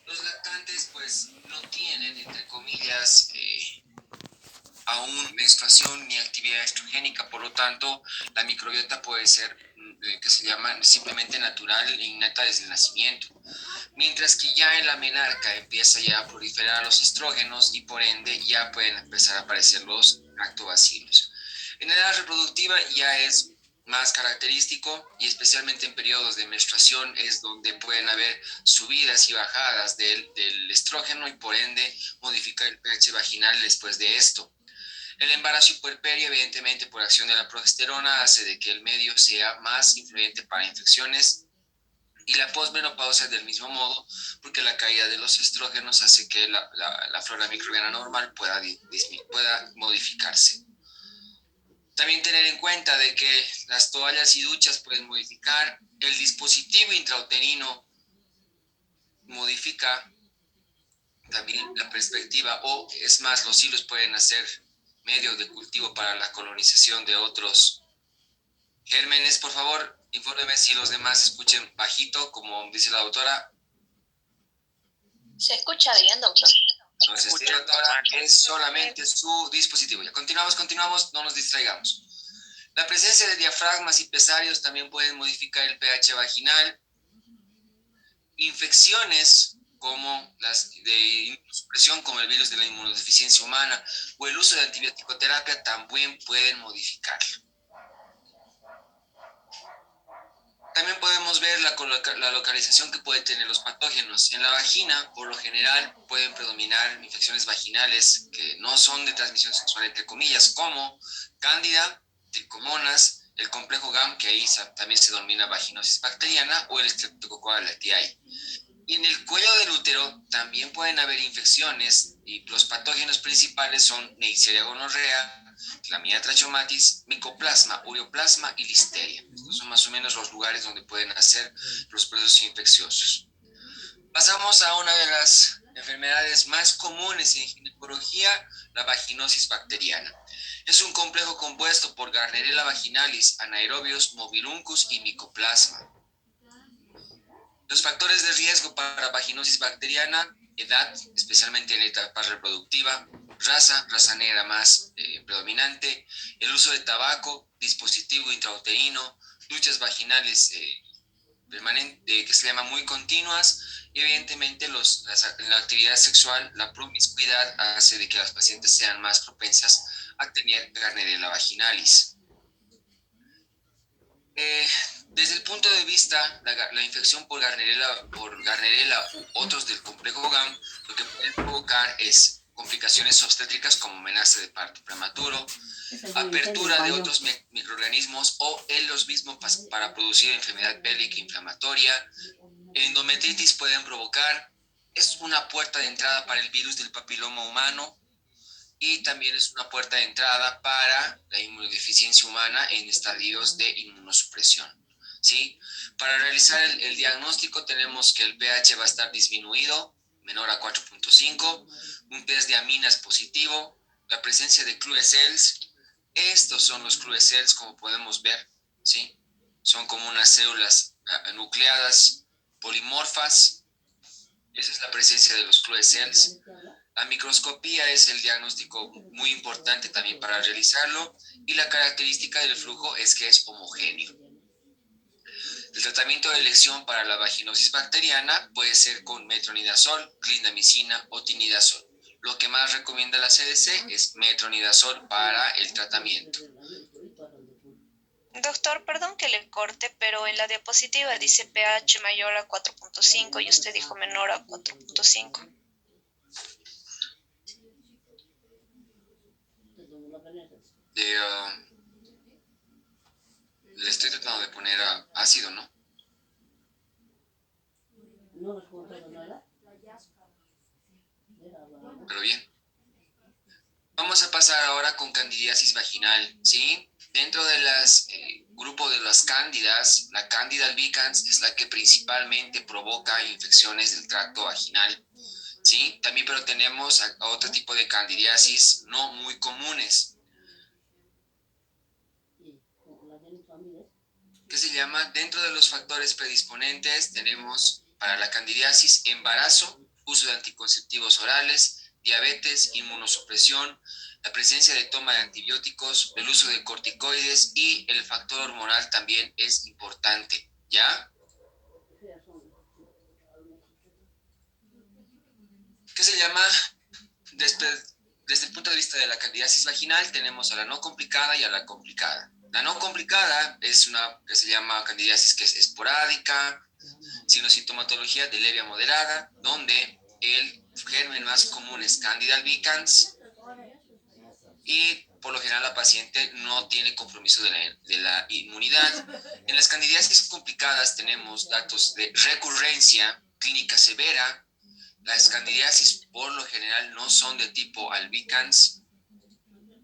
Los lactantes pues no tienen, entre comillas, aún menstruación ni actividad estrogénica, por lo tanto la microbiota puede ser que se llama simplemente natural e innata desde el nacimiento, mientras que ya en la menarca empieza ya a proliferar los estrógenos y por ende ya pueden empezar a aparecer los lactobacilos. En la edad reproductiva ya es más característico y especialmente en periodos de menstruación es donde pueden haber subidas y bajadas del estrógeno y por ende modificar el pH vaginal después de esto. El embarazo y puerperio, evidentemente por acción de la progesterona, hace de que el medio sea más influyente para infecciones y la posmenopausia del mismo modo, porque la caída de los estrógenos hace que la flora microbiana normal pueda modificarse. También tener en cuenta de que las toallas y duchas pueden modificar, el dispositivo intrauterino modifica también la perspectiva, o es más, los hilos pueden hacer medios de cultivo para la colonización de otros gérmenes. Por favor, infórmeme si los demás escuchen bajito, como dice la doctora. Se escucha bien, doctor. Entonces, sí, doctora, es solamente su dispositivo. Ya continuamos, no nos distraigamos. La presencia de diafragmas y pesarios también pueden modificar el pH vaginal. Infecciones como las de inmunosupresión, como el virus de la inmunodeficiencia humana o el uso de antibiótico-terapia también pueden modificarlo. También podemos ver la localización que pueden tener los patógenos. En la vagina, por lo general, pueden predominar infecciones vaginales que no son de transmisión sexual, entre comillas, como cándida, tricomonas, el complejo GAM, que ahí también se denomina vaginosis bacteriana, o el Streptococcus latiae. Y en el cuello del útero también pueden haber infecciones y los patógenos principales son Neisseria gonorrea, Clamidia trachomatis, Mycoplasma, Ureoplasma y Listeria. Estos son más o menos los lugares donde pueden hacer los procesos infecciosos. Pasamos a una de las enfermedades más comunes en ginecología, la vaginosis bacteriana. Es un complejo compuesto por Gardnerella vaginalis, anaerobios, mobiluncus y Mycoplasma. Los factores de riesgo para vaginosis bacteriana: edad, especialmente en la etapa reproductiva, raza negra más predominante, el uso de tabaco, dispositivo intrauterino, duchas vaginales que se llaman muy continuas, y evidentemente la actividad sexual, la promiscuidad hace de que las pacientes sean más propensas a tener Gardnerella vaginalis. Desde el punto de vista, la infección por Gardnerella u otros del complejo GAM, lo que puede provocar es complicaciones obstétricas como amenaza de parto prematuro, apertura de otros microorganismos o los mismos para producir enfermedad pélvica inflamatoria. Endometritis pueden provocar, es una puerta de entrada para el virus del papiloma humano, y también es una puerta de entrada para la inmunodeficiencia humana en estadios de inmunosupresión. ¿Sí? Para realizar el diagnóstico tenemos que el pH va a estar disminuido, menor a 4.5, un test de aminas positivo, la presencia de Clue cells. Estos son los Clue cells, como podemos ver, ¿sí? Son como unas células nucleadas polimorfas. Esa es la presencia de los Clue cells. La microscopía es el diagnóstico muy importante también para realizarlo, y la característica del flujo es que es homogéneo. El tratamiento de elección para la vaginosis bacteriana puede ser con metronidazol, clindamicina o tinidazol. Lo que más recomienda la CDC es metronidazol para el tratamiento. Doctor, perdón que le corte, pero en la diapositiva dice pH mayor a 4.5 y usted dijo menor a 4.5. Le estoy tratando de poner ácido, ¿no? Pero bien. Vamos a pasar ahora con candidiasis vaginal, ¿sí? Dentro de las grupo de las cándidas, la Candida albicans es la que principalmente provoca infecciones del tracto vaginal, ¿sí? También, pero tenemos a otro tipo de candidiasis no muy comunes, que se llama, dentro de los factores predisponentes tenemos para la candidiasis, embarazo, uso de anticonceptivos orales, diabetes, inmunosupresión, la presencia de toma de antibióticos, el uso de corticoides y el factor hormonal también es importante, ¿ya? ¿Qué se llama? Desde el punto de vista de la candidiasis vaginal, tenemos a la no complicada y a la complicada. La no complicada es una que se llama candidiasis que es esporádica, sino sintomatología de leve a moderada, donde el germen más común es Candida albicans y por lo general la paciente no tiene compromiso de la inmunidad. En las candidiasis complicadas tenemos datos de recurrencia clínica severa. Las candidiasis por lo general no son de tipo albicans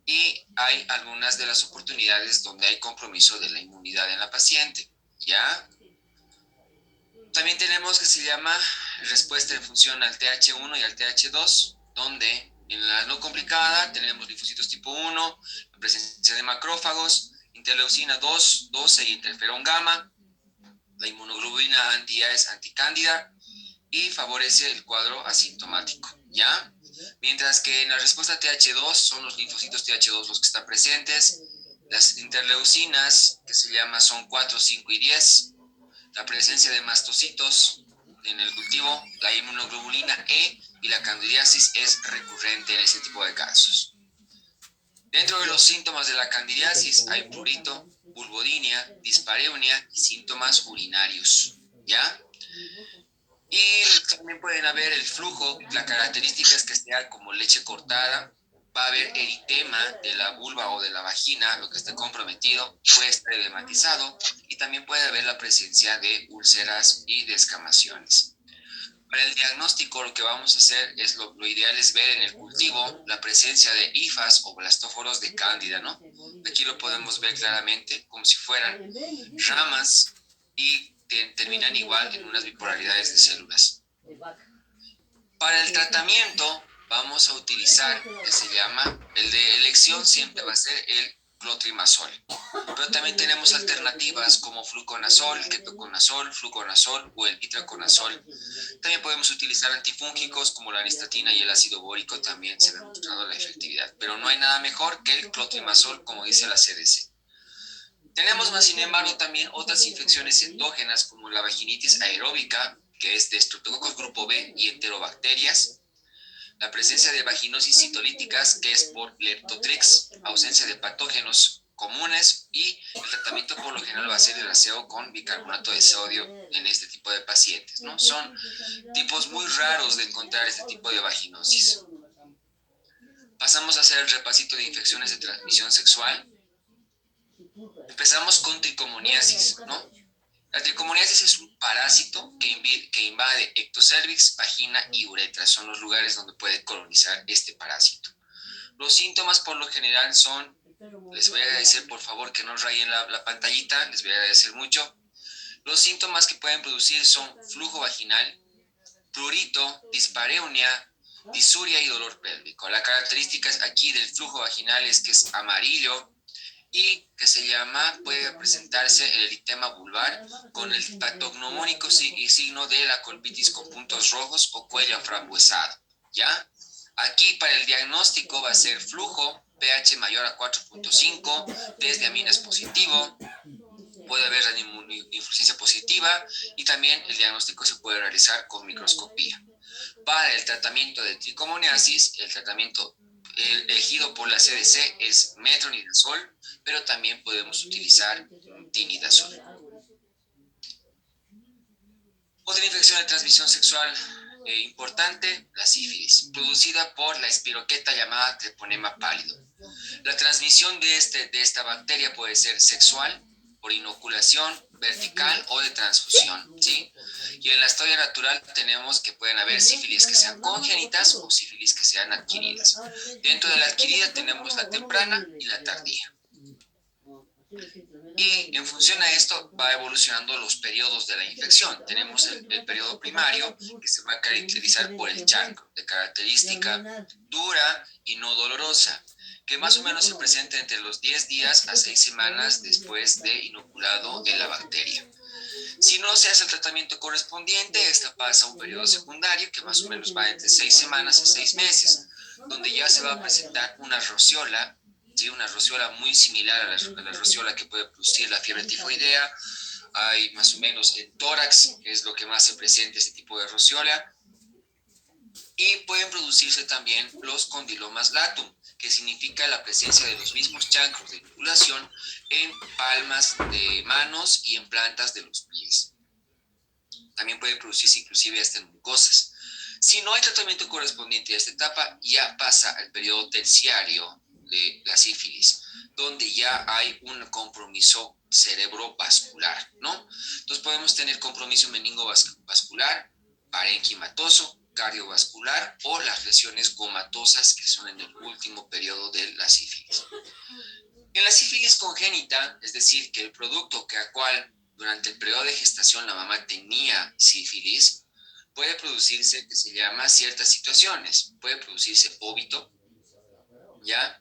y hay algunas de las oportunidades donde hay compromiso de la inmunidad en la paciente, ¿ya? También tenemos que se llama respuesta en función al TH1 y al TH2, donde en la no complicada tenemos linfocitos tipo 1, la presencia de macrófagos, interleucina 2, 12 y interferón gamma, la inmunoglobulina anti-A es anticándida y favorece el cuadro asintomático, ¿ya? Mientras que en la respuesta TH2 son los linfocitos TH2 los que están presentes, las interleucinas, que se llama, son 4, 5 y 10, la presencia de mastocitos en el cultivo, la inmunoglobulina E y la candidiasis es recurrente en ese tipo de casos. Dentro de los síntomas de la candidiasis hay prurito, vulvodynia, dispareunia y síntomas urinarios, ¿ya? Y también pueden haber el flujo, la característica es que sea como leche cortada, va a haber eritema de la vulva o de la vagina, lo que esté comprometido, puede estar edematizado y también puede haber la presencia de úlceras y descamaciones. Para el diagnóstico lo que vamos a hacer es lo ideal es ver en el cultivo la presencia de hifas o blastóforos de cándida, ¿no? Aquí lo podemos ver claramente como si fueran ramas y terminan igual en unas bipolaridades de células. Para el tratamiento vamos a utilizar, que se llama, el de elección siempre va a ser el clotrimazol. Pero también tenemos alternativas como fluconazol, ketoconazol, fluconazol o el itraconazol. También podemos utilizar antifúngicos como la anistatina y el ácido bórico, también se ha demostrado la efectividad. Pero no hay nada mejor que el clotrimazol, como dice la CDC. Tenemos más, sin embargo, también otras infecciones endógenas como la vaginitis aeróbica, que es de estreptococos grupo B y enterobacterias, la presencia de vaginosis citolíticas, que es por Leptotrix, ausencia de patógenos comunes y el tratamiento por lo general va a ser el aseo con bicarbonato de sodio en este tipo de pacientes, ¿no? Son tipos muy raros de encontrar este tipo de vaginosis. Pasamos a hacer el repasito de infecciones de transmisión sexual. Empezamos con tricomoniasis, ¿no? La tricomoniasis es un parásito que invade ectocervix, vagina y uretra. Son los lugares donde puede colonizar este parásito. Los síntomas por lo general son, les voy a agradecer por favor que no rayen la pantallita, les voy a agradecer mucho. Los síntomas que pueden producir son flujo vaginal, prurito, dispareunia, disuria y dolor pélvico. La característica aquí del flujo vaginal es que es amarillo, y que se llama, puede presentarse el eritema vulvar con el patognomónico y signo de la colpitis con puntos rojos o cuello aframbuesado, ¿ya? Aquí para el diagnóstico va a ser flujo, pH mayor a 4.5, test de aminas positivo, puede haber insuficiencia positiva y también el diagnóstico se puede realizar con microscopía. Para el tratamiento de tricomoniasis, el tratamiento elegido por la CDC es metronidazol, pero también podemos utilizar tinidazol. Otra infección de transmisión sexual importante, la sífilis, producida por la espiroqueta llamada treponema pálido. La transmisión de esta bacteria puede ser sexual, por inoculación, vertical o de transfusión, ¿sí? Y en la historia natural tenemos que pueden haber sífilis que sean congénitas o sífilis que sean adquiridas. Dentro de la adquirida tenemos la temprana y la tardía. Y en función a esto va evolucionando los periodos de la infección. Tenemos el periodo primario, que se va a caracterizar por el chancro, de característica dura y no dolorosa, que más o menos se presenta entre los 10 días a 6 semanas después de inoculado en la bacteria. Si no se hace el tratamiento correspondiente, esta pasa a un periodo secundario que más o menos va entre 6 semanas a 6 meses, donde ya se va a presentar una rociola, ¿sí? Una rociola muy similar a la rociola que puede producir la fiebre tifoidea. Hay más o menos el tórax, que es lo que más se presenta este tipo de rociola, y pueden producirse también los condilomas latum, que significa la presencia de los mismos chancros de inoculación en palmas de manos y en plantas de los pies. También puede producirse inclusive hasta en mucosas. Si no hay tratamiento correspondiente a esta etapa, ya pasa al periodo terciario de la sífilis, donde ya hay un compromiso cerebrovascular, ¿no? Entonces podemos tener compromiso meningovascular, parenquimatoso, cardiovascular o las lesiones gomatosas que son en el último periodo de la sífilis. En la sífilis congénita, es decir, que el producto que a cual durante el periodo de gestación la mamá tenía sífilis, puede producirse que se llama ciertas situaciones. Puede producirse óbito, ¿ya?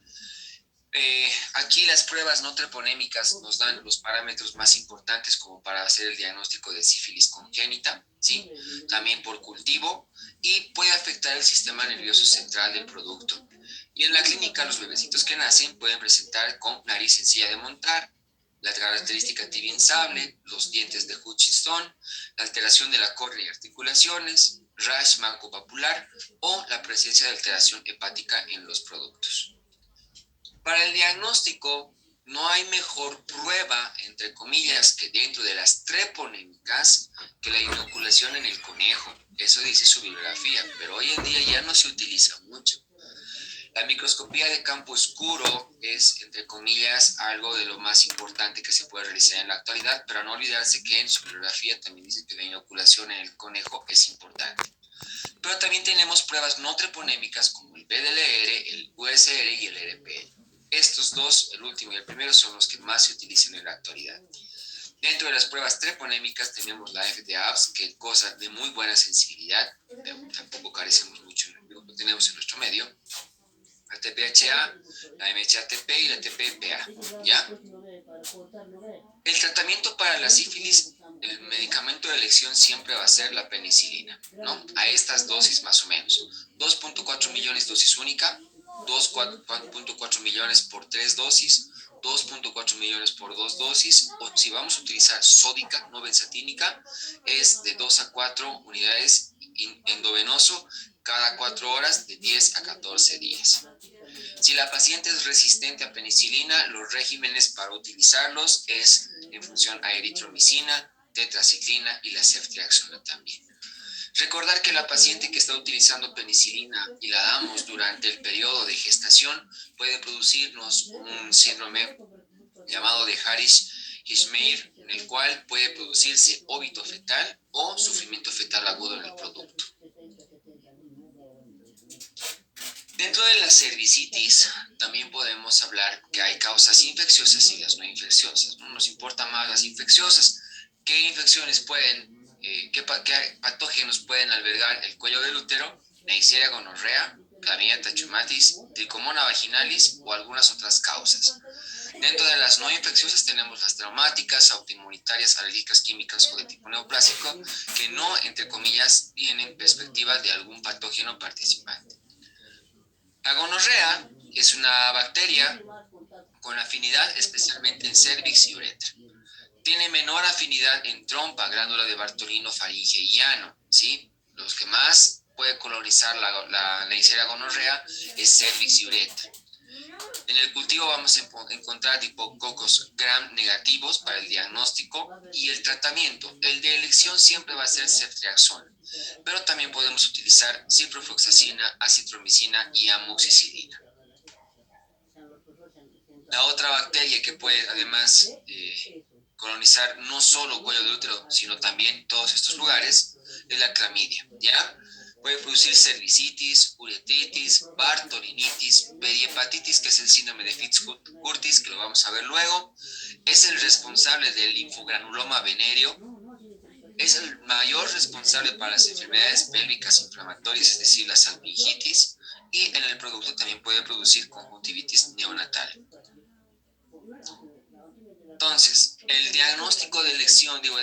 Aquí las pruebas no treponémicas nos dan los parámetros más importantes como para hacer el diagnóstico de sífilis congénita, ¿sí? También por cultivo, y puede afectar el sistema nervioso central del producto. Y en la clínica los bebecitos que nacen pueden presentar con nariz sencilla de montar, la característica tibia sable, los dientes de Hutchinson, la alteración de la córnea y articulaciones, rash macupapular o la presencia de alteración hepática en los productos. Para el diagnóstico, no hay mejor prueba, entre comillas, que dentro de las treponémicas, que la inoculación en el conejo. Eso dice su bibliografía, pero hoy en día ya no se utiliza mucho. La microscopía de campo oscuro es, entre comillas, algo de lo más importante que se puede realizar en la actualidad, pero no olvidarse que en su bibliografía también dice que la inoculación en el conejo es importante. Pero también tenemos pruebas no treponémicas como el BDLR, el USR y el RPL. Estos dos, el último y el primero, son los que más se utilizan en la actualidad. Dentro de las pruebas treponémicas tenemos la FDA-APS, que goza de muy buena sensibilidad, tampoco carecemos mucho en lo que tenemos en nuestro medio. La TPHA, la MHATP y la TPPA, ¿ya? El tratamiento para la sífilis, el medicamento de elección siempre va a ser la penicilina, ¿no? A estas dosis más o menos. 2.4 millones dosis única, 2.4 millones por 3 dosis, 2.4 millones por 2 dosis, o si vamos a utilizar sódica, no benzatínica, es de 2 a 4 unidades endovenoso cada 4 horas de 10 a 14 días. Si la paciente es resistente a penicilina, los regímenes para utilizarlos es en función a eritromicina, tetraciclina y la ceftriaxona también. Recordar que la paciente que está utilizando penicilina y la damos durante el periodo de gestación puede producirnos un síndrome llamado de Harish-Ishmael, en el cual puede producirse óbito fetal o sufrimiento fetal agudo en el producto. Dentro de la cervicitis también podemos hablar que hay causas infecciosas y las no infecciosas. ¿No? Nos importan más las infecciosas. ¿Qué infecciones pueden, qué patógenos pueden albergar el cuello del útero? Neisseria gonorrea, Chlamydia trachomatis, Trichomona vaginalis o algunas otras causas. Dentro de las no infecciosas tenemos las traumáticas, autoinmunitarias, alérgicas, químicas o de tipo neoplásico, que no, entre comillas, tienen perspectiva de algún patógeno participante. La gonorrea es una bacteria con afinidad especialmente en cervix y uretra. Tiene menor afinidad en trompa, glándula de Bartolino, faringe y ano, ¿sí? Los que más puede colonizar la Neisseria gonorrea es cervix y uretra. En el cultivo vamos a encontrar dipococos gram negativos para el diagnóstico y el tratamiento. El de elección siempre va a ser ceftriaxona, pero también podemos utilizar ciprofloxacina, acitromicina y amoxicilina. La otra bacteria que puede además colonizar no solo cuello de útero, sino también todos estos lugares, es la clamidia, ¿ya? Puede producir cervicitis, uretitis, bartolinitis, perihepatitis, que es el síndrome de Fitz-Curtis, que lo vamos a ver luego. Es el responsable del linfogranuloma venéreo. Es el mayor responsable para las enfermedades pélvicas inflamatorias, es decir, la salpingitis. Y en el producto también puede producir conjuntivitis neonatal. Entonces, el diagnóstico de elección, digo,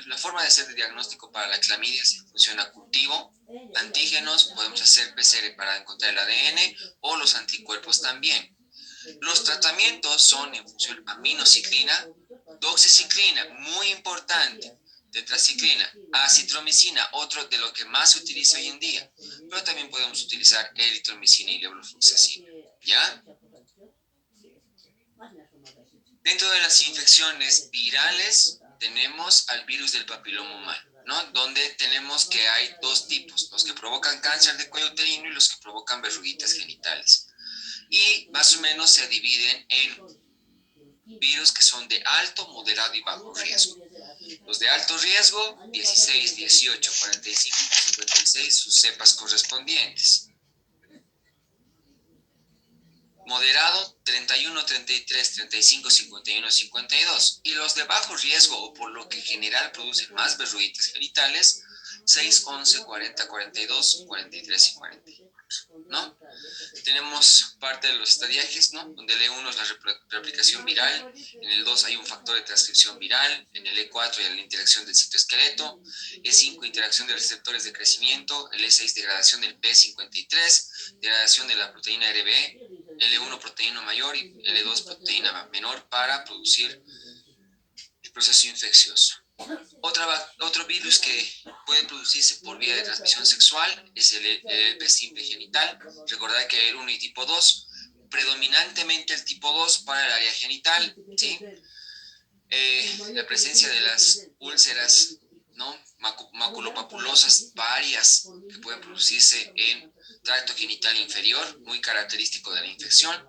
la forma de hacer el diagnóstico para la clamidia es en función a cultivo, antígenos, podemos hacer PCR para encontrar el ADN o los anticuerpos también. Los tratamientos son en función a aminociclina, doxiciclina, muy importante, tetraciclina, acitromicina, otro de lo que más se utiliza hoy en día, pero también podemos utilizar eritromicina y levofloxacina, ¿ya? Dentro de las infecciones virales tenemos al virus del papiloma humano, ¿no? Donde tenemos que hay dos tipos, los que provocan cáncer de cuello uterino y los que provocan verruguitas genitales. Y más o menos se dividen en virus que son de alto, moderado y bajo riesgo. Los de alto riesgo, 16, 18, 45, 56, sus cepas correspondientes. Moderado, 31, 33, 35, 51, 52. Y los de bajo riesgo, o por lo que en general producen más verruguitas genitales, 6, 11, 40, 42, 43 y 44, ¿no? Tenemos parte de los estadiajes, ¿no? Donde el E1 es la replicación viral, en el 2 hay un factor de transcripción viral, en el E4 hay la interacción del citoesqueleto, E5 interacción de receptores de crecimiento, el E6 degradación del P53, degradación de la proteína RB, L1 proteína mayor y L2 proteína menor para producir el proceso infeccioso. Otro virus que puede producirse por vía de transmisión sexual es el herpes simple genital. Recordad que el 1 y tipo 2, predominantemente el tipo 2 para el área genital, ¿sí? La presencia de las úlceras, ¿no? Maculopapulosas varias que pueden producirse en tracto genital inferior, muy característico de la infección.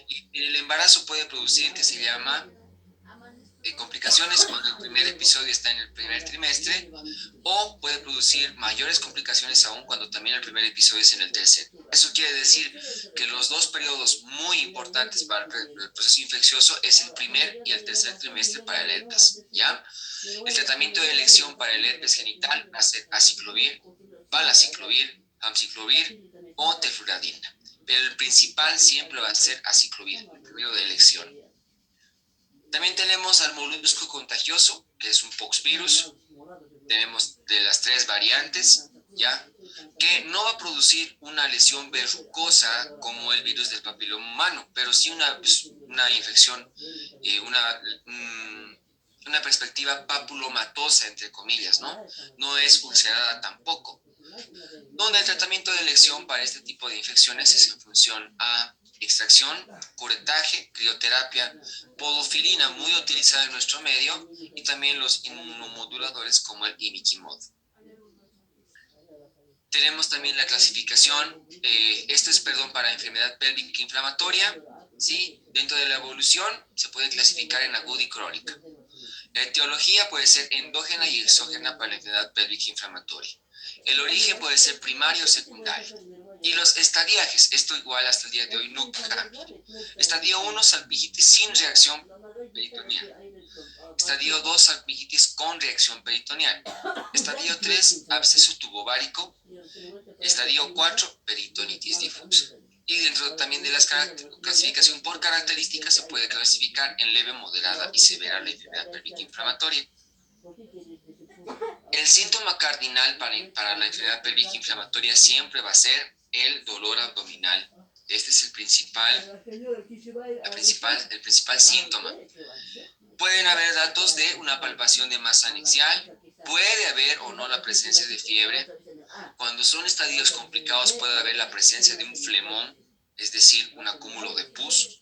Y en el embarazo puede producir que se llama complicaciones cuando el primer episodio está en el primer trimestre, o puede producir mayores complicaciones aún cuando también el primer episodio es en el tercero. Eso quiere decir que los dos periodos muy importantes para el proceso infeccioso es el primer y el tercer trimestre para el herpes, ¿ya? El tratamiento de elección para el herpes genital va a ser aciclovir, valaciclovir, ampiclovir o tefluradina, pero el principal siempre va a ser aciclovir, el primero de elección. También tenemos al molusco contagioso, que es un poxvirus. Tenemos de las 3 variantes, ¿ya? Que no va a producir una lesión verrucosa como el virus del papiloma humano, pero sí una infección, una perspectiva papulomatosa, entre comillas, ¿no? No es ulcerada tampoco. Donde el tratamiento de elección para este tipo de infecciones es en función a extracción, curetaje, crioterapia, podofilina, muy utilizada en nuestro medio, y también los inmunomoduladores como el imiquimod. Tenemos también la clasificación, esto es, para enfermedad pélvica inflamatoria, ¿sí? Dentro de la evolución se puede clasificar en aguda y crónica. La etiología puede ser endógena y exógena para la enfermedad pélvica inflamatoria. El origen puede ser primario o secundario. Y los estadiajes, esto igual hasta el día de hoy no cambia. Estadio 1, salpingitis sin reacción peritoneal. Estadio 2, salpingitis con reacción peritoneal. Estadio 3, absceso tubovárico. Estadio 4, peritonitis difusa. Y dentro también de la clasificación por características se puede clasificar en leve, moderada y severa la enfermedad pélvica inflamatoria. El síntoma cardinal para la enfermedad pélvica inflamatoria siempre va a ser el dolor abdominal. Este es el principal síntoma. Pueden haber datos de una palpación de masa anexial, puede haber o no la presencia de fiebre. Cuando son estadios complicados puede haber la presencia de un flemón, es decir, un acúmulo de pus,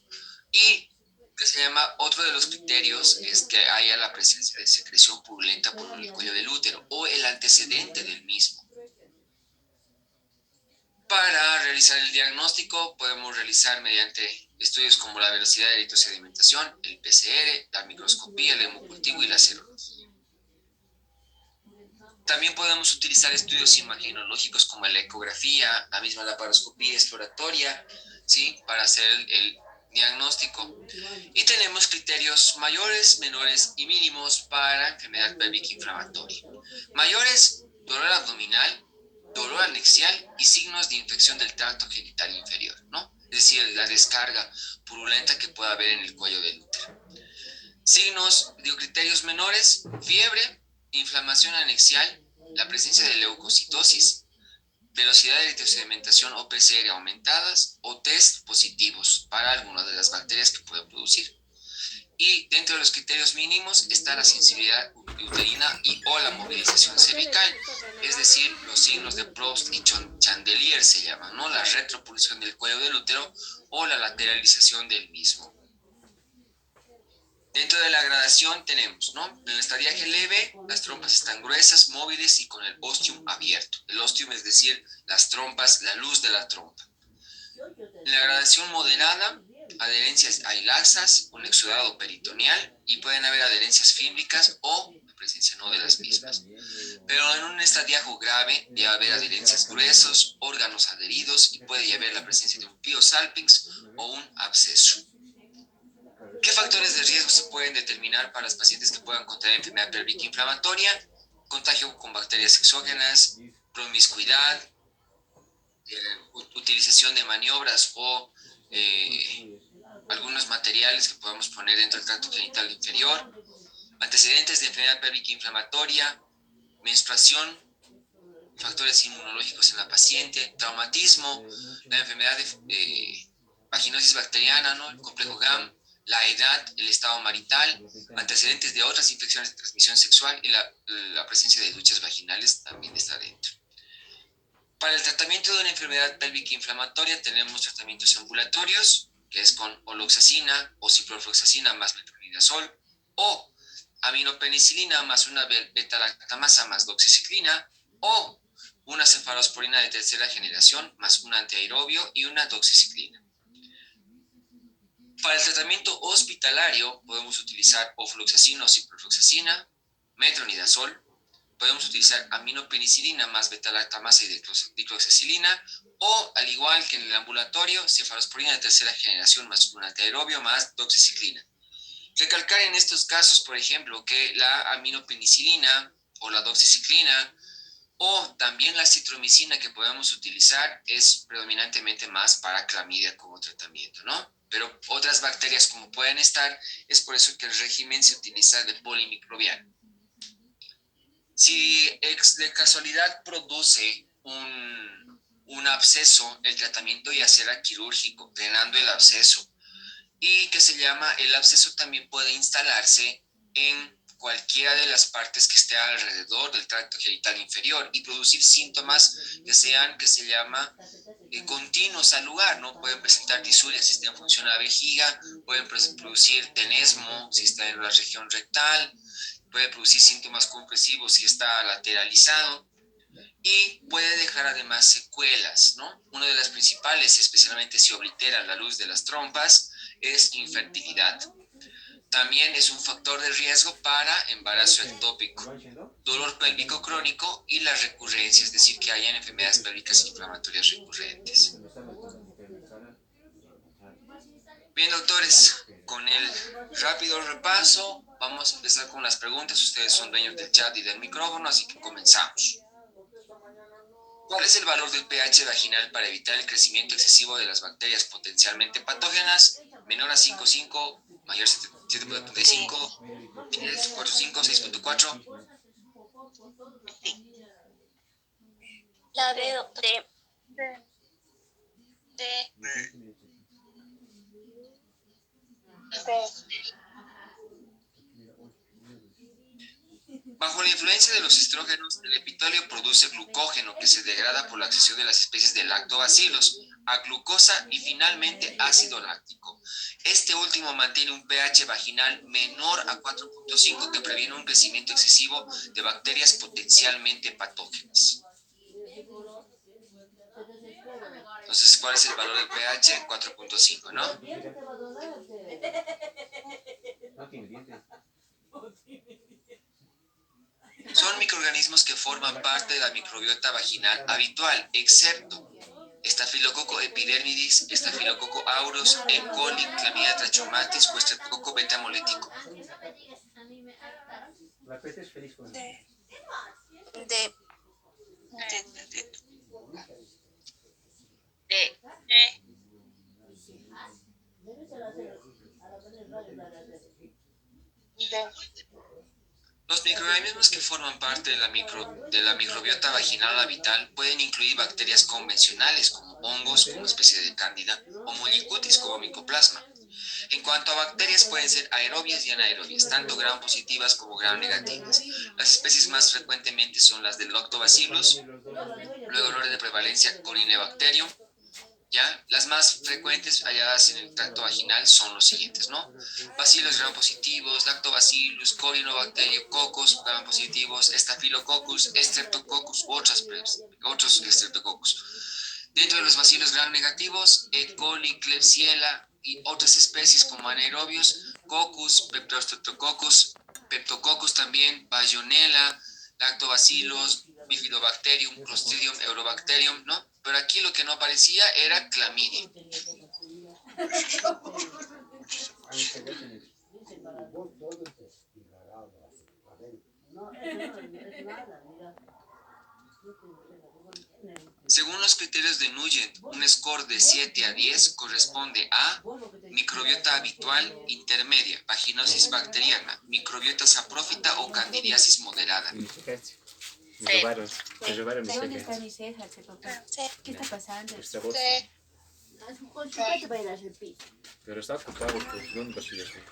y que se llama, otro de los criterios es que haya la presencia de secreción purulenta por el cuello del útero o el antecedente del mismo. Para realizar el diagnóstico podemos realizar mediante estudios como la velocidad de eritrosedimentación, el PCR, la microscopía, el hemocultivo y la serología. También podemos utilizar estudios imagenológicos como la ecografía, la misma laparoscopía exploratoria, ¿sí? Para hacer el diagnóstico. Y tenemos criterios mayores, menores y mínimos para enfermedad pélvica inflamatoria. Mayores, dolor abdominal, dolor anexial y signos de infección del tracto genital inferior, ¿no? Es decir, la descarga purulenta que pueda haber en el cuello del útero. Signos, digo, criterios menores: fiebre, inflamación anexial, la presencia de leucocitosis, velocidad de electrosedimentación o PCR aumentadas o test positivos para alguna de las bacterias que pueden producir. Y dentro de los criterios mínimos está la sensibilidad uterina y o la movilización cervical, es decir, los signos de Proust y Chandelier se llaman, ¿no? La retropulsión del cuello del útero o la lateralización del mismo. Dentro de la gradación tenemos, ¿no? En el estadiaje leve, las trompas están gruesas, móviles y con el ostium abierto. El ostium es decir, las trompas, la luz de la trompa. En la gradación moderada, adherencias hilaxas, un exudado peritoneal y pueden haber adherencias fímbricas o la presencia no de las mismas. Pero en un estadiaje grave debe haber adherencias gruesos, órganos adheridos y puede haber la presencia de un piosalpinx o un absceso. ¿Qué factores de riesgo se pueden determinar para los pacientes que puedan contraer enfermedad pélvica inflamatoria? Contagio con bacterias exógenas, promiscuidad, utilización de maniobras o algunos materiales que podamos poner dentro del tracto genital inferior, antecedentes de enfermedad pélvica inflamatoria, menstruación, factores inmunológicos en la paciente, traumatismo, la enfermedad de vaginosis bacteriana, ¿no? El complejo GAM, la edad, el estado marital, antecedentes de otras infecciones de transmisión sexual y la presencia de duchas vaginales también está dentro. Para el tratamiento de una enfermedad pélvica inflamatoria tenemos tratamientos ambulatorios, que es con oloxacina o ciprofloxacina más metronidazol, o aminopenicilina más una beta-lactamasa más doxiciclina, o una cefalosporina de tercera generación más un antiaerobio y una doxiciclina. Para el tratamiento hospitalario podemos utilizar ofloxacina o ciprofloxacina, metronidazol, podemos utilizar aminopenicilina más beta-lactamasa y dicloxacilina, o al igual que en el ambulatorio, cefalosporina de tercera generación más un antiaerobio más doxiciclina. Recalcar en estos casos, por ejemplo, que la aminopenicilina o la doxiciclina o también la citromicina que podemos utilizar es predominantemente más para clamidia como tratamiento, ¿no? Pero otras bacterias como pueden estar, es por eso que el régimen se utiliza de polimicrobiano. Si de casualidad produce un absceso, el tratamiento ya será quirúrgico, drenando el absceso. Y que se llama, el absceso también puede instalarse en cualquiera de las partes que esté alrededor del tracto genital inferior y producir síntomas que sean, que se llama, continuos al lugar, ¿no? Pueden presentar disuria si está en función a la vejiga, pueden producir tenesmo si está en la región rectal, puede producir síntomas compresivos si está lateralizado y puede dejar además secuelas, ¿no? Una de las principales, especialmente si oblitera la luz de las trompas, es infertilidad. También es un factor de riesgo para embarazo ectópico, dolor pélvico crónico y la recurrencia, es decir, que hayan enfermedades pélvicas inflamatorias recurrentes. Bien, doctores, con el rápido repaso, vamos a empezar con las preguntas. Ustedes son dueños del chat y del micrófono, así que comenzamos. ¿Cuál es el valor del pH vaginal para evitar el crecimiento excesivo de las bacterias potencialmente patógenas? Menor a 5,5, mayor a 7,5, 4,5, 6,4. Sí. La de Bajo la influencia de los estrógenos, el epitelio produce glucógeno que se degrada por la acción de las especies de lactobacilos a glucosa y finalmente ácido láctico. Este último mantiene un pH vaginal menor a 4,5 que previene un crecimiento excesivo de bacterias potencialmente patógenas. Entonces, ¿cuál es el valor del pH? 4,5, ¿no? Son microorganismos que forman parte de la microbiota vaginal habitual, excepto Staphylococcus epidermidis, Staphylococcus aureus, E. coli, Chlamydia trachomatis o Streptococcus beta-hemolyticum. D. Los microorganismos que forman parte de la microbiota vaginal habital pueden incluir bacterias convencionales como hongos como especie de cándida o mollicutis como micoplasma. En cuanto a bacterias, pueden ser aerobias y anaerobias, tanto gram positivas como gram negativas. Las especies más frecuentemente son las del Lactobacillus, luego en orden de prevalencia Corynebacterium. ¿Ya? Las más frecuentes halladas en el tracto vaginal son los siguientes, ¿no? Bacilos gram positivos, Lactobacillus, Corynebacterium, Coccus gram positivos, Staphylococcus, Streptococcus u otros Streptococcus. Dentro de los bacilos gram negativos, E. coli, Klebsiella y otras especies como anaerobios, Coccus, Peptostreptococcus, Peptococcus también, Bayonella, Lactobacillus, Bifidobacterium, Clostridium, Eurobacterium, ¿no? Pero aquí lo que no aparecía era clamidia. Según los criterios de Nugent, un score de 7 a 10 corresponde a microbiota habitual intermedia, vaginosis bacteriana, microbiota saprófita o candidiasis moderada. Me robaron mis ¿Dónde cejas. están mis cejas? Sí. ¿Qué está pasando? Nuestra bolsa. Sí. Con su gato va a ir a hacer pis. Pero está ocupado, pues, ¿dónde vas a ir?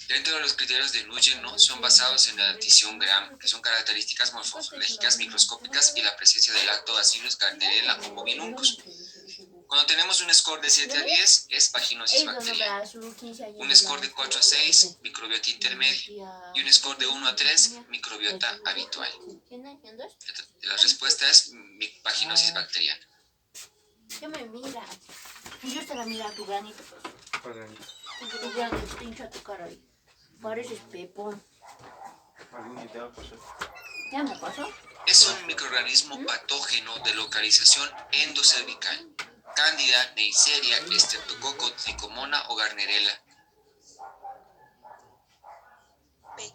Dentro de los criterios de Nugent, ¿no? Son basados en la adición Gram, que son características morfológicas microscópicas y la presencia de Lactobacillus, Gardnerella o Mobiluncus. Cuando tenemos un score de 7 a 10 es vaginosis bacteriana, un score de 4 a 6 microbiota intermedia y un score de 1 a 3 microbiota habitual. La respuesta es vaginosis bacteriana. ¿Qué me mira? Y yo te la mira a tu granito. Tu granito, hincha tu cara ahí. Pareces pepón. ¿Ya me pasó? Es un microorganismo patógeno de localización endocervical. Cándida, Neisseria, Streptococcus, Trichomona o Gardnerella. B.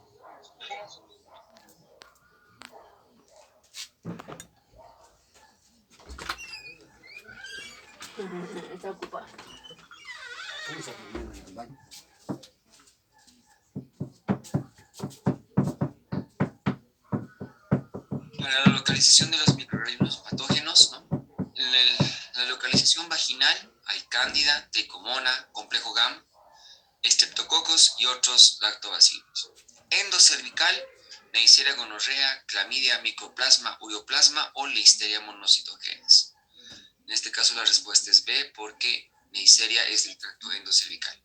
Está ocupado. Para la localización de los microorganismos patógenos, ¿no? La localización vaginal hay cándida, tricomona, complejo GAM, Streptococcus y otros lactobacillus. Endocervical, Neisseria gonorrea, clamidia, micoplasma, ureoplasma o Listeria monocytogenes. En este caso la respuesta es B porque Neisseria es del tracto endocervical.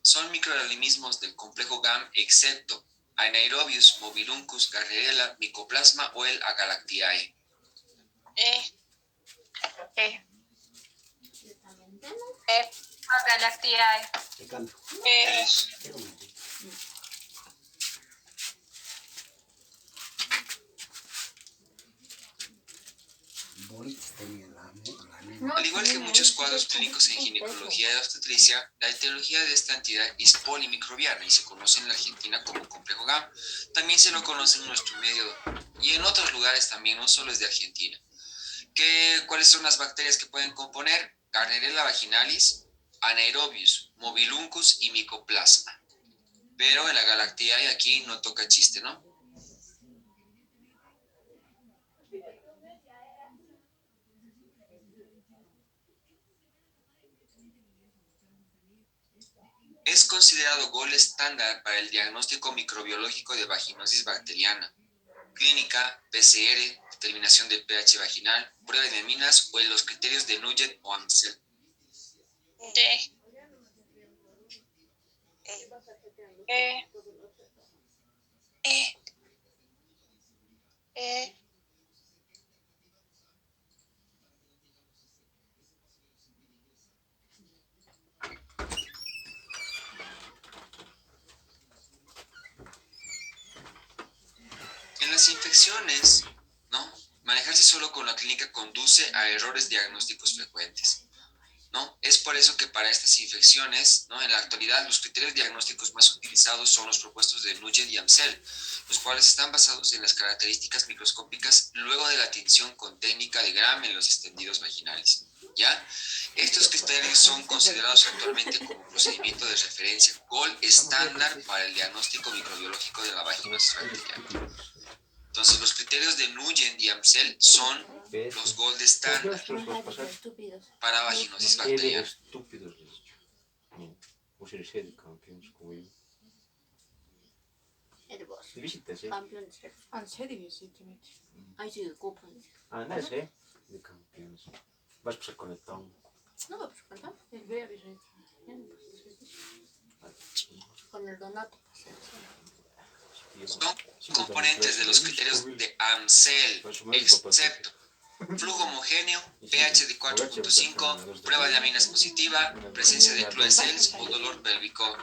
Son microorganismos del complejo GAM excepto Anaerobius, Mobiluncus, Gardnerella, Mycoplasma o el Agalactiae. E. Agalactiae. Al igual que muchos cuadros clínicos en ginecología y obstetricia, la etiología de esta entidad es polimicrobiana y se conoce en la Argentina como complejo GAM. También se lo conoce en nuestro medio y en otros lugares también, no solo es de Argentina. ¿Cuáles son las bacterias que pueden componer? Gardnerella vaginalis, Anaerobius, Mobiluncus y Mycoplasma. Pero en la Galactiae aquí no toca chiste, ¿no? Es considerado gold estándar para el diagnóstico microbiológico de vaginosis bacteriana. Clínica, PCR, determinación del pH vaginal, prueba de minas o en los criterios de Nugent o Amsel. D. E. En las infecciones, ¿no? Manejarse solo con la clínica conduce a errores diagnósticos frecuentes, ¿no? Es por eso que para estas infecciones, ¿no? En la actualidad, los criterios diagnósticos más utilizados son los propuestos de Nugent y Amsel, los cuales están basados en las características microscópicas luego de la tinción con técnica de Gram en los extendidos vaginales, ¿ya? Estos criterios son considerados actualmente como procedimiento de referencia gold estándar para el diagnóstico microbiológico de la vaginosis bacteriana. Entonces, los criterios de Nugent y Amsel son los gold estándar Estúpidos. para vaginosis Ele bacteriana. estúpidos, les dicho. User de campeões com ele. Hermoso. Visitas, ¿eh? Campeón de ser. En serio, sí, te metes. Ahí sí, copan. Ah, no sé. De campeões. Vas por ser conectado. No me preguntar. El bebé, Con el Donato. Son componentes de los criterios de Amsel, excepto flujo homogéneo, pH de 4.5, prueba de aminas positiva, presencia de Cloesels o dolor pélvico.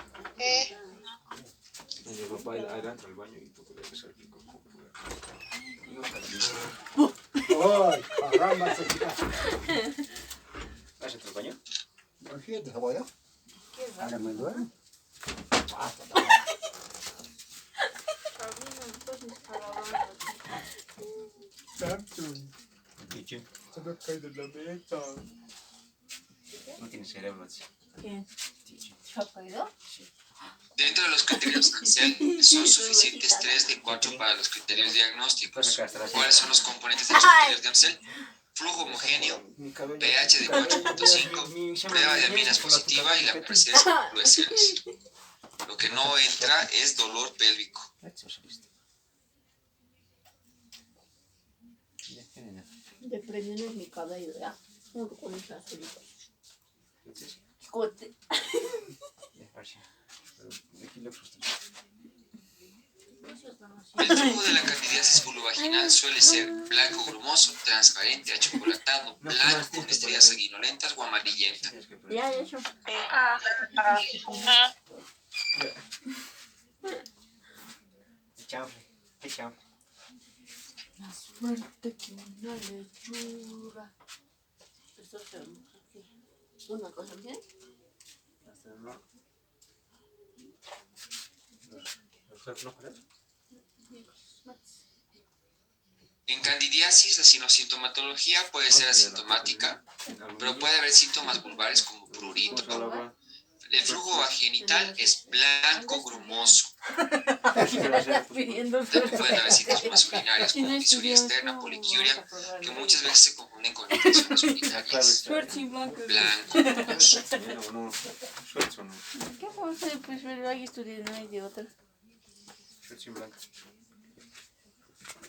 Mi papá entra al baño y tú puedes empezar el pico. ¡Ay, caramba! ¿Vas a entrar al baño? Imagínate, abuelo. Ahora me duele. Samsung, Dicho. se me ha caído la mesa. No tiene cerebro, así. ¿Quién? Dicho. ¿Se ha caído? Dentro de los criterios Amsel son suficientes 3 de 4 para los criterios diagnósticos. ¿Cuáles son los componentes de los criterios de Amsel? Flujo homogéneo, pH de 4.5, prueba de aminas positiva y la presencia de Cloesels. Lo que no entra es dolor pélvico. De premio en mi cabello, ¿ya? Junto con mis azulitos. Cote. El flujo de la candidiasis vulvovaginal suele ser blanco grumoso, transparente, achocolatado, blanco con estrellas sanguinolentas o amarillenta. Ya, eso. Chao. Más fuerte que una lechura. Esto se ve aquí. Una cosa bien. En candidiasis, la sintomatología puede ser asintomática, pero puede haber síntomas vulvares como prurito. El flujo vaginital es blanco grumoso. Pidiendo También pueden haber síntomas urinarios como disuria externa, poliquiuria, que muchas veces se confunden con infecciones urinarias. Suerte y blanco. Blanco grumoso. No, suelto no. ¿Qué fue? Pues, pero ahí estudié, no hay de otra. Suelto sin blanco.